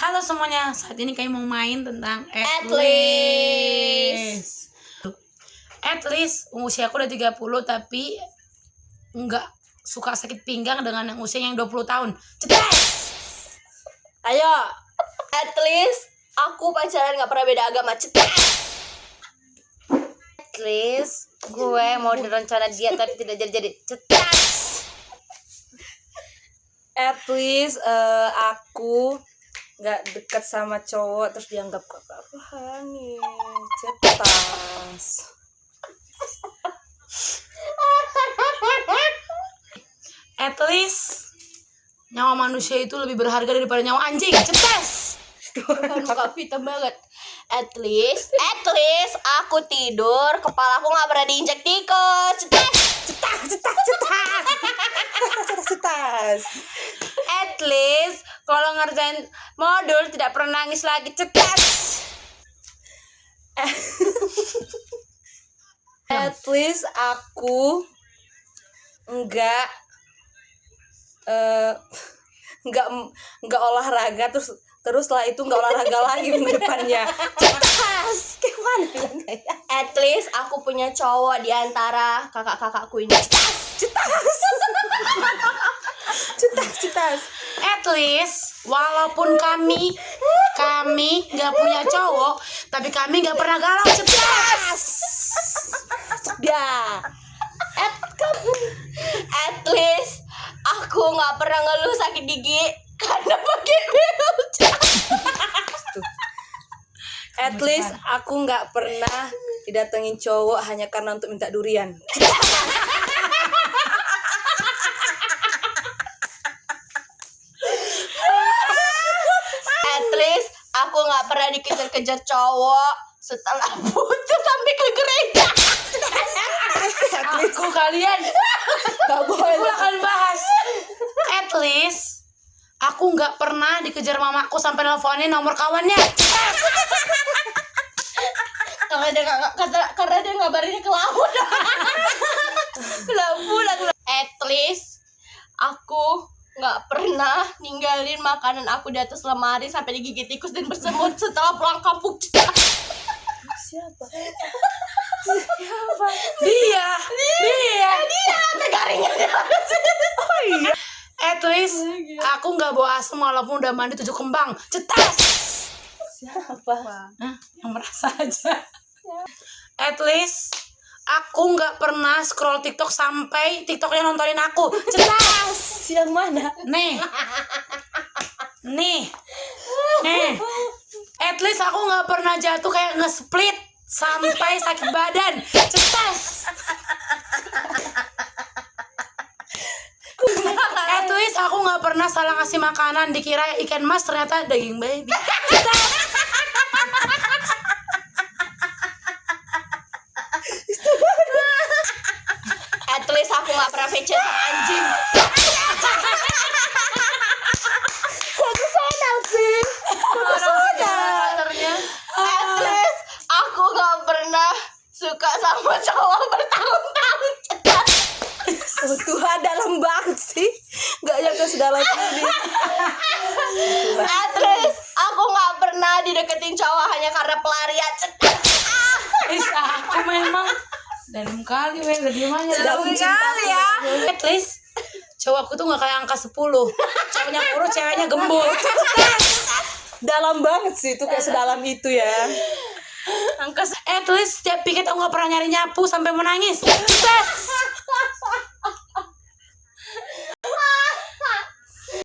Halo semuanya, saat ini kami mau main tentang At least. At least usia aku udah 30 tapi nggak suka sakit pinggang dengan yang usia yang 20 tahun. Cetas! Ayo. At least aku pacaran gak pernah beda agama. Cetas. At least gue mau rencana diet tapi tidak jadi-jadi. Cetas. At least aku nggak dekat sama cowok terus dianggap kakak rohani. Cetas. At least nyawa manusia itu lebih berharga daripada nyawa anjing. Cetas! Kan muka hitam banget. At least aku tidur, kepala aku gak pernah diinjak tikus. Cetas. At least kalau ngerjain modul tidak pernah nangis lagi. Cetas. At least aku nggak olahraga terus setelah itu nggak olahraga lagi minggu depannya. Cetas. Gimana bilangnya ya? At least aku punya cowok di antara kakak-kakakku ini. Cetas. At least walaupun kami nggak punya cowok, tapi kami nggak pernah galau. Cetas! Ya. At least aku nggak pernah ngeluh sakit gigi karena pakai bel. At least aku nggak pernah didatengin cowok hanya karena untuk minta durian. At least aku nggak pernah dikejar-kejar cowok setelah putus sampai ke gereja. Aku kalian Gak boleh. aku akan bahas. At least aku nggak pernah dikejar mamaku sampai nelfonin nomor kawannya. Karena dia ngabarinnya ke laut. At least aku nggak pernah ninggalin makanan aku di atas lemari sampai digigit tikus dan bersemut setelah pulang kampung. Siapa? Dia Sampai garingnya. At least aku nggak bawa asam walaupun udah mandi 7 kembang. Cetas! Siapa? Hah? Yang merasa aja. At least aku nggak pernah scroll TikTok sampai TikToknya nontonin aku. Cetas! Yang mana? Nih. At least aku nggak pernah jatuh kayak nge-split sampai sakit badan. Cetas! At least aku nggak pernah salah ngasih makanan, dikira ikan mas ternyata daging baby. At least aku nggak pernah VC sama anjing. At least aku nggak pernah suka sama cowok bertahun-tahun. Oh, Tuhan, dalam banget sih. Gak nyangka sedalam ini. At least aku nggak pernah dideketin cowok hanya karena pelarian. Aku memang dalam kali udah diem aja. Dalam kali ya. At least cowokku tuh nggak kayak angka 10. Cowoknya kurus, ceweknya gembul. Dalam banget sih itu, kayak sedalam itu ya. At least setiap piket aku nggak pernah nyari nyapu sampai menangis. Cetas!